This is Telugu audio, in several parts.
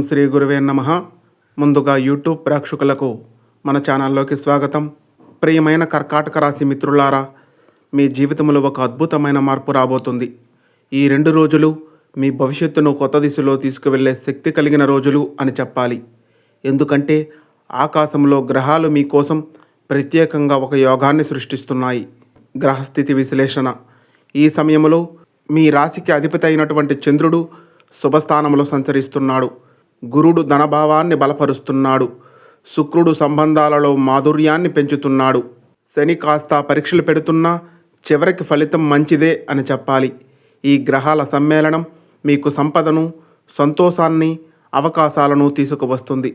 శ్రీ గురువే నమః. ముందుగా యూట్యూబ్ ప్రేక్షకులకు మన ఛానల్లోకి స్వాగతం. ప్రియమైన కర్కాటక రాశి మిత్రులారా, మీ జీవితంలో ఒక అద్భుతమైన మార్పు రాబోతుంది. ఈ 2 రోజులు మీ భవిష్యత్తును కొత్త దిశలో తీసుకువెళ్ళే శక్తి కలిగిన రోజులు అని చెప్పాలి. ఎందుకంటే ఆకాశంలో గ్రహాలు మీకోసం ప్రత్యేకంగా ఒక యోగాన్ని సృష్టిస్తున్నాయి. గ్రహస్థితి విశ్లేషణ. ఈ సమయంలో మీ రాశికి అధిపతి అయినటువంటి చంద్రుడు శుభస్థానంలో సంచరిస్తున్నాడు. గురుడు ధనభావాన్ని బలపరుస్తున్నాడు. శుక్రుడు సంబంధాలలో మాధుర్యాన్ని పెంచుతున్నాడు. శని కాస్త పరీక్షలు పెడుతున్నా చివరికి ఫలితం మంచిదే అని చెప్పాలి. ఈ గ్రహాల సమ్మేళనం మీకు సంపదను, సంతోషాన్ని, అవకాశాలను తీసుకువస్తుంది.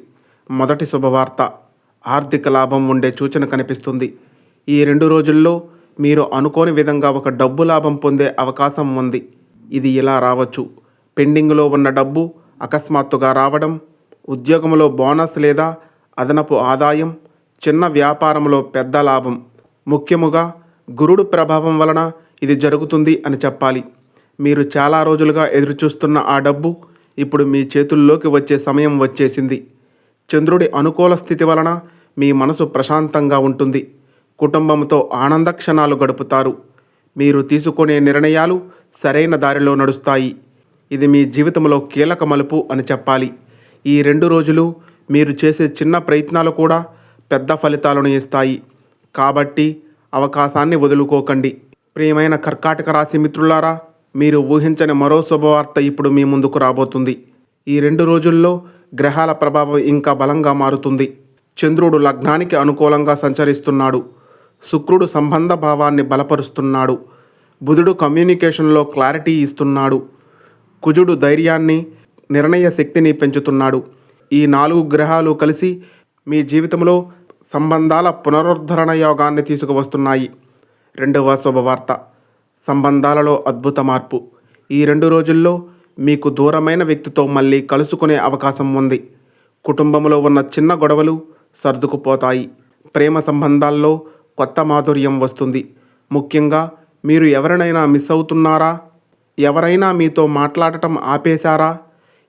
మొదటి శుభవార్త, ఆర్థిక లాభం ఉండే సూచన కనిపిస్తుంది. ఈ 2 రోజుల్లో మీరు అనుకోని విధంగా ఒక డబ్బు లాభం పొందే అవకాశం ఉంది. ఇది ఇలా రావచ్చు: పెండింగ్లో ఉన్న డబ్బు అకస్మాత్తుగా రావడం, ఉద్యోగంలో బోనస్ లేదా అదనపు ఆదాయం, చిన్న వ్యాపారంలో పెద్ద లాభం. ముఖ్యముగా గురుడు ప్రభావం వలన ఇది జరుగుతుంది అని చెప్పాలి. మీరు చాలా రోజులుగా ఎదురుచూస్తున్న ఆ డబ్బు ఇప్పుడు మీ చేతుల్లోకి వచ్చే సమయం వచ్చేసింది. చంద్రుడి అనుకూల స్థితి వలన మీ మనసు ప్రశాంతంగా ఉంటుంది. కుటుంబంతో ఆనంద క్షణాలు గడుపుతారు. మీరు తీసుకునే నిర్ణయాలు సరైన దారిలో నడుస్తాయి. ఇది మీ జీవితంలో కీలక మలుపు అని చెప్పాలి. ఈ 2 రోజులు మీరు చేసే చిన్న ప్రయత్నాలు కూడా పెద్ద ఫలితాలను ఇస్తాయి. కాబట్టి అవకాశాన్ని వదులుకోకండి. ప్రియమైన కర్కాటక రాశి మిత్రులారా, మీరు ఊహించని మరో శుభవార్త ఇప్పుడు మీ ముందుకు రాబోతుంది. ఈ 2 రోజుల్లో గ్రహాల ప్రభావం ఇంకా బలంగా మారుతుంది. చంద్రుడు లగ్నానికి అనుకూలంగా సంచరిస్తున్నాడు. శుక్రుడు సంబంధ భావాన్ని బలపరుస్తున్నాడు. బుధుడు కమ్యూనికేషన్లో క్లారిటీ ఇస్తున్నాడు. కుజుడు ధైర్యాన్ని, నిర్ణయ శక్తిని పెంచుతున్నాడు. ఈ 4 గ్రహాలు కలిసి మీ జీవితంలో సంబంధాల పునరుద్ధరణ యోగాన్ని తీసుకువస్తున్నాయి. రెండవ శుభవార్త, సంబంధాలలో అద్భుత మార్పు. ఈ 2 రోజుల్లో మీకు దూరమైన వ్యక్తితో మళ్ళీ కలుసుకునే అవకాశం ఉంది. కుటుంబంలో ఉన్న చిన్న గొడవలు సర్దుకుపోతాయి. ప్రేమ సంబంధాల్లో కొత్త మాధుర్యం వస్తుంది. ముఖ్యంగా మీరు ఎవరినైనా మిస్ అవుతున్నారా? ఎవరైనా మీతో మాట్లాడటం ఆపేశారా?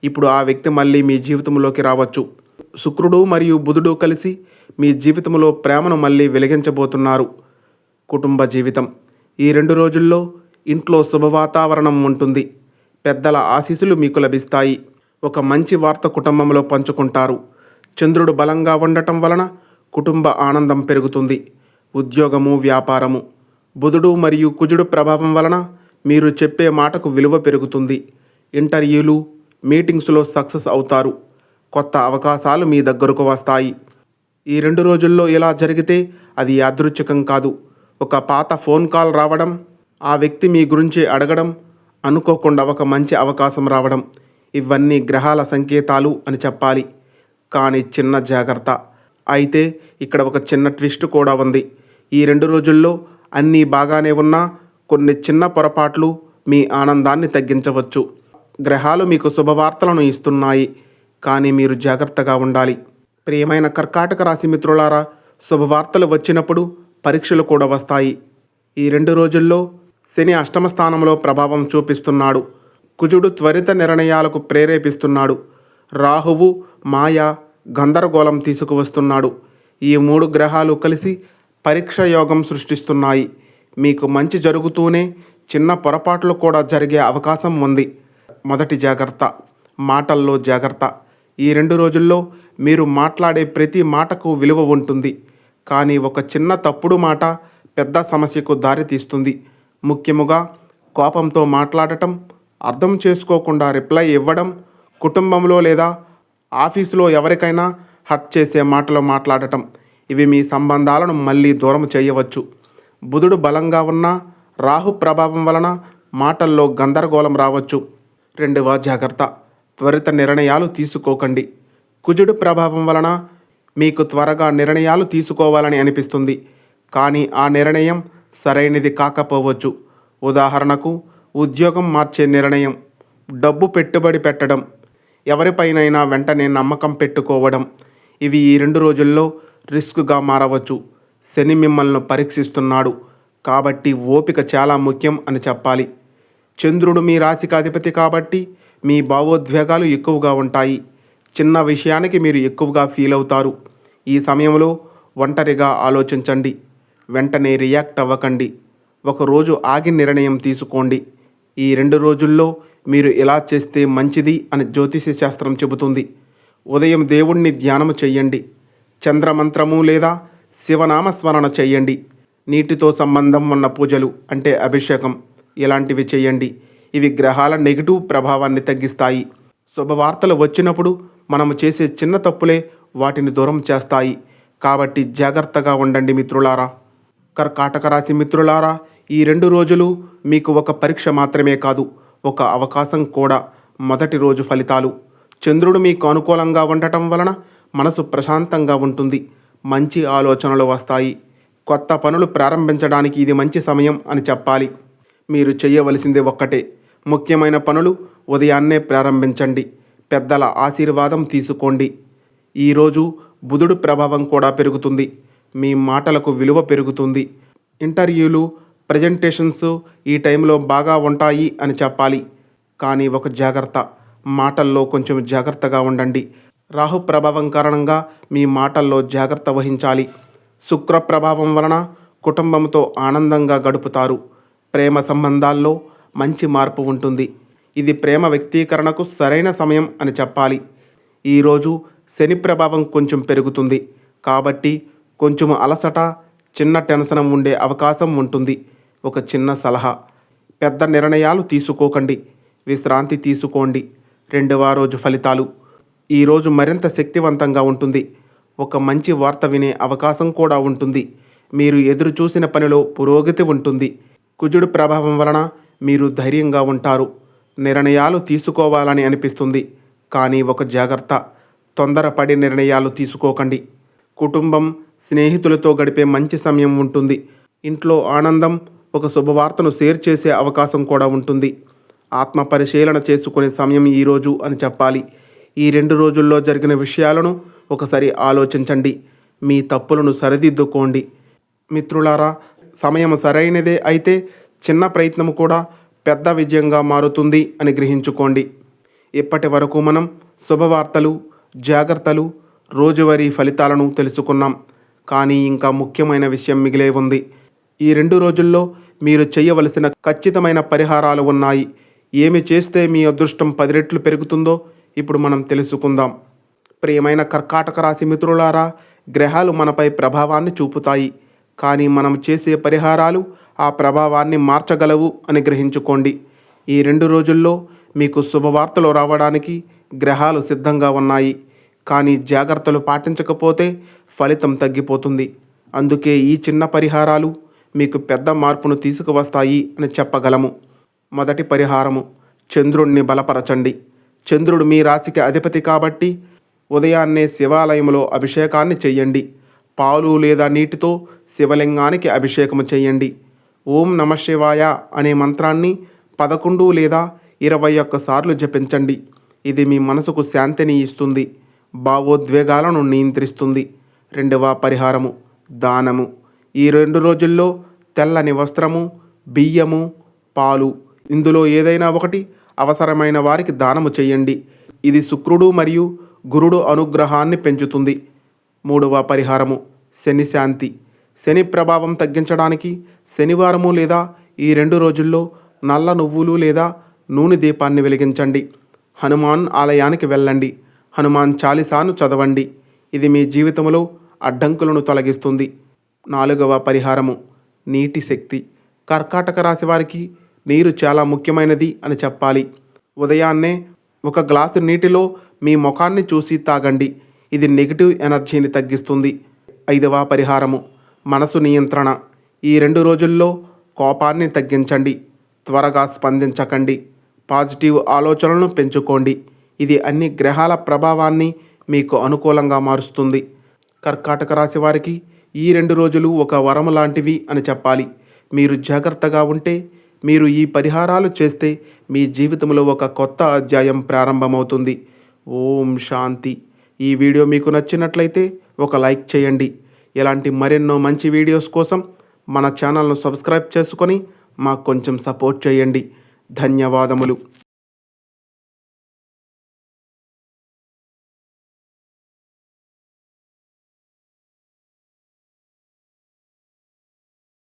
ఇప్పుడు ఆ వ్యక్తి మళ్ళీ మీ జీవితంలోకి రావచ్చు. శుక్రుడు మరియు బుధుడు కలిసి మీ జీవితంలో ప్రేమను మళ్ళీ వెలిగించబోతున్నారు. కుటుంబ జీవితం. ఈ 2 రోజుల్లో ఇంట్లో శుభవాతావరణం ఉంటుంది. పెద్దల ఆశీస్సులు మీకు లభిస్తాయి. ఒక మంచి వార్త కుటుంబంలో పంచుకుంటారు. చంద్రుడు బలంగా ఉండటం వలన కుటుంబ ఆనందం పెరుగుతుంది. ఉద్యోగము, వ్యాపారము. బుధుడు మరియు కుజుడు ప్రభావం వలన మీరు చెప్పే మాటకు విలువ పెరుగుతుంది. ఇంటర్వ్యూలు, మీటింగ్స్లో సక్సెస్ అవుతారు. కొత్త అవకాశాలు మీ దగ్గరకు వస్తాయి. ఈ 2 రోజుల్లో ఇలా జరిగితే అది యాదృచ్ఛికం కాదు. ఒక పాత ఫోన్ కాల్ రావడం, ఆ వ్యక్తి మీ గురించి అడగడం, అనుకోకుండా ఒక మంచి అవకాశం రావడం, ఇవన్నీ గ్రహాల సంకేతాలు అని చెప్పాలి. కానీ చిన్న జాగ్రత్త. అయితే ఇక్కడ ఒక చిన్న ట్విస్ట్ కూడా ఉంది. ఈ 2 రోజుల్లో అన్నీ బాగానే ఉన్నా కొన్ని చిన్న పొరపాట్లు మీ ఆనందాన్ని తగ్గించవచ్చు. గ్రహాలు మీకు శుభవార్తలను ఇస్తున్నాయి, కానీ మీరు జాగ్రత్తగా ఉండాలి. ప్రియమైన కర్కాటక రాశి మిత్రులారా, శుభవార్తలు వచ్చినప్పుడు పరీక్షలు కూడా వస్తాయి. ఈ 2 రోజుల్లో శని అష్టమ స్థానంలో ప్రభావం చూపిస్తున్నాడు. కుజుడు త్వరిత నిర్ణయాలకు ప్రేరేపిస్తున్నాడు. రాహువు మాయ, గందరగోళం తీసుకువస్తున్నాడు. ఈ 3 గ్రహాలు కలిసి పరీక్ష యోగం సృష్టిస్తున్నాయి. మీకు మంచి జరుగుతూనే చిన్న పొరపాట్లు కూడా జరిగే అవకాశం ఉంది. మొదటి జాగ్రత్త, మాటల్లో జాగ్రత్త. ఈ 2 రోజుల్లో మీరు మాట్లాడే ప్రతి మాటకు విలువ ఉంటుంది. కానీ ఒక చిన్న తప్పుడు మాట పెద్ద సమస్యకు దారితీస్తుంది. ముఖ్యముగా కోపంతో మాట్లాడటం, అర్థం చేసుకోకుండా రిప్లై ఇవ్వడం, కుటుంబంలో లేదా ఆఫీసులో ఎవరికైనా హర్ట్ చేసే మాటలు మాట్లాడటం, ఇవి మీ సంబంధాలను మళ్ళీ దూరం చేయవచ్చు. బుధుడు బలంగా ఉన్న రాహు ప్రభావం వలన మాటల్లో గందరగోళం రావచ్చు. రెండవ జాగ్రత్త, త్వరిత నిర్ణయాలు తీసుకోకండి. కుజుడు ప్రభావం వలన మీకు త్వరగా నిర్ణయాలు తీసుకోవాలని అనిపిస్తుంది, కానీ ఆ నిర్ణయం సరైనది కాకపోవచ్చు. ఉదాహరణకు ఉద్యోగం మార్చే నిర్ణయం, డబ్బు పెట్టుబడి పెట్టడం, ఎవరిపైనైనా వెంటనే నమ్మకం పెట్టుకోవడం, ఇవి ఈ 2 రోజుల్లో రిస్క్గా మారవచ్చు. శని మిమ్మల్ని పరీక్షిస్తున్నాడు, కాబట్టి ఓపిక చాలా ముఖ్యం అని చెప్పాలి. చంద్రుడు మీ రాశికి అధిపతి కాబట్టి మీ భావోద్వేగాలు ఎక్కువగా ఉంటాయి. చిన్న విషయానికి మీరు ఎక్కువగా ఫీల్ అవుతారు. ఈ సమయంలో ఒంటరిగా ఆలోచించండి. వెంటనే రియాక్ట్ అవ్వకండి. ఒకరోజు ఆగి నిర్ణయం తీసుకోండి. ఈ 2 రోజుల్లో మీరు ఎలా చేస్తే మంచిది అని జ్యోతిష శాస్త్రం చెబుతుంది. ఉదయం దేవుణ్ణి ధ్యానము చెయ్యండి. చంద్రమంత్రము లేదా శివనామస్మరణ చెయ్యండి. నీటితో సంబంధం ఉన్న పూజలు అంటే అభిషేకం ఇలాంటివి చేయండి. ఇవి గ్రహాల నెగిటివ్ ప్రభావాన్ని తగ్గిస్తాయి. శుభవార్తలు వచ్చినప్పుడు మనము చేసే చిన్న తప్పులే వాటిని దూరం చేస్తాయి. కాబట్టి జాగ్రత్తగా ఉండండి మిత్రులారా. కర్కాటక రాశి మిత్రులారా, ఈ 2 రోజులు మీకు ఒక పరీక్ష మాత్రమే కాదు, ఒక అవకాశం కూడా. మొదటి రోజు ఫలితాలు. చంద్రుడు మీకు అనుకూలంగా ఉండటం వలన మనసు ప్రశాంతంగా ఉంటుంది. మంచి ఆలోచనలు వస్తాయి. కొత్త పనులు ప్రారంభించడానికి ఇది మంచి సమయం అని చెప్పాలి. మీరు చేయవలసింది ఒక్కటే, ముఖ్యమైన పనులు ఉదయాన్నే ప్రారంభించండి. పెద్దల ఆశీర్వాదం తీసుకోండి. ఈరోజు బుధుడు ప్రభావం కూడా పెరుగుతుంది. మీ మాటలకు విలువ పెరుగుతుంది. ఇంటర్వ్యూలు, ప్రజెంటేషన్స్ ఈ టైంలో బాగా ఉంటాయి అని చెప్పాలి. కానీ ఒక జాగ్రత్త, మాటల్లో కొంచెం జాగ్రత్తగా ఉండండి. రాహు ప్రభావం కారణంగా మీ మాటల్లో జాగ్రత్త వహించాలి. శుక్ర ప్రభావం వలన కుటుంబంతో ఆనందంగా గడుపుతారు. ప్రేమ సంబంధాల్లో మంచి మార్పు ఉంటుంది. ఇది ప్రేమ వ్యక్తీకరణకు సరైన సమయం అని చెప్పాలి. ఈరోజు శని ప్రభావం కొంచెం పెరుగుతుంది. కాబట్టి కొంచెం అలసట, చిన్న టెన్షన్ ఉండే అవకాశం ఉంటుంది. ఒక చిన్న సలహా, పెద్ద నిర్ణయాలు తీసుకోకండి. విశ్రాంతి తీసుకోండి. 2వ రోజు ఫలితాలు. ఈరోజు మరింత శక్తివంతంగా ఉంటుంది. ఒక మంచి వార్త వినే అవకాశం కూడా ఉంటుంది. మీరు ఎదురు చూసిన పనిలో పురోగతి ఉంటుంది. కుజుడు ప్రభావం వలన మీరు ధైర్యంగా ఉంటారు. నిర్ణయాలు తీసుకోవాలని అనిపిస్తుంది. కానీ ఒక జాగ్రత్త, తొందరపడి నిర్ణయాలు తీసుకోకండి. కుటుంబం, స్నేహితులతో గడిపే మంచి సమయం ఉంటుంది. ఇంట్లో ఆనందం, ఒక శుభవార్తను షేర్ చేసే అవకాశం కూడా ఉంటుంది. ఆత్మ పరిశీలన చేసుకునే సమయం ఈరోజు అని చెప్పాలి. ఈ 2 రోజుల్లో జరిగిన విషయాలను ఒకసారి ఆలోచించండి. మీ తప్పులను సరిదిద్దుకోండి. మిత్రులారా, సమయం సరైనదే అయితే చిన్న ప్రయత్నం కూడా పెద్ద విజయంగా మారుతుంది అని గ్రహించుకోండి. ఇప్పటి వరకు మనం శుభవార్తలు, జాగ్రత్తలు, రోజువారీ ఫలితాలను తెలుసుకున్నాం. కానీ ఇంకా ముఖ్యమైన విషయం మిగిలే ఉంది. ఈ 2 రోజుల్లో మీరు చేయవలసిన ఖచ్చితమైన పరిహారాలు ఉన్నాయి. ఏమి చేస్తే మీ అదృష్టం 10 రెట్లు పెరుగుతుందో ఇప్పుడు మనం తెలుసుకుందాం. ప్రియమైన కర్కాటక రాశి మిత్రులారా, గ్రహాలు మనపై ప్రభావాన్ని చూపుతాయి. కానీ మనం చేసే పరిహారాలు ఆ ప్రభావాన్ని మార్చగలవు అని గ్రహించుకోండి. ఈ 2 రోజుల్లో మీకు శుభవార్తలు రావడానికి గ్రహాలు సిద్ధంగా ఉన్నాయి. కానీ జాగ్రత్తలు పాటించకపోతే ఫలితం తగ్గిపోతుంది. అందుకే ఈ చిన్న పరిహారాలు మీకు పెద్ద మార్పును తీసుకువస్తాయి అని చెప్పగలము. మొదటి పరిహారము, చంద్రుణ్ణి బలపరచండి. చంద్రుడు మీ రాశికి అధిపతి కాబట్టి ఉదయాన్నే శివాలయంలో అభిషేకాన్ని చెయ్యండి. పాలు లేదా నీటితో శివలింగానికి అభిషేకము చేయండి. ఓం నమ శివాయ అనే మంత్రాన్ని 11 లేదా 21 సార్లు జపించండి. ఇది మీ మనసుకు శాంతిని ఇస్తుంది, భావోద్వేగాలను నియంత్రిస్తుంది. 2వ పరిహారము, దానము. ఈ 2 రోజుల్లో తెల్లని వస్త్రము, బియ్యము, పాలు ఇందులో ఏదైనా ఒకటి అవసరమైన వారికి దానము చేయండి. ఇది శుక్రుడు మరియు గురుడు అనుగ్రహాన్ని పెంచుతుంది. 3వ పరిహారము, శని శాంతి. శని ప్రభావం తగ్గించడానికి శనివారము లేదా ఈ 2 రోజుల్లో నల్ల నువ్వులు లేదా నూనె దీపాన్ని వెలిగించండి. హనుమాన్ ఆలయానికి వెళ్ళండి. హనుమాన్ చాలీసాను చదవండి. ఇది మీ జీవితంలో అడ్డంకులను తొలగిస్తుంది. 4వ పరిహారము, నీటి శక్తి. కర్కాటక రాశి వారికి నీరు చాలా ముఖ్యమైనది అని చెప్పాలి. ఉదయాన్నే 1 గ్లాసు నీటిలో మీ ముఖాన్ని చూసి తాగండి. ఇది నెగిటివ్ ఎనర్జీని తగ్గిస్తుంది. 5వ పరిహారము, మనసు నియంత్రణ. ఈ 2 రోజుల్లో కోపాన్ని తగ్గించండి. త్వరగా స్పందించకండి. పాజిటివ్ ఆలోచనలను పెంచుకోండి. ఇది అన్ని గ్రహాల ప్రభావాన్ని మీకు అనుకూలంగా మారుస్తుంది. కర్కాటక రాశి వారికి ఈ 2 రోజులు ఒక వరం లాంటివి అని చెప్పాలి. మీరు జాగ్రత్తగా ఉంటే, మీరు ఈ పరిహారాలు చేస్తే మీ జీవితంలో ఒక కొత్త అధ్యాయం ప్రారంభమవుతుంది. ఓం శాంతి. ఈ వీడియో మీకు నచ్చినట్లయితే ఒక లైక్ చేయండి. ఇలాంటి మరెన్నో మంచి వీడియోస్ కోసం మన ఛానల్ను సబ్స్క్రైబ్ చేసుకొని మాకు కొంచెం సపోర్ట్ చేయండి. ధన్యవాదములు.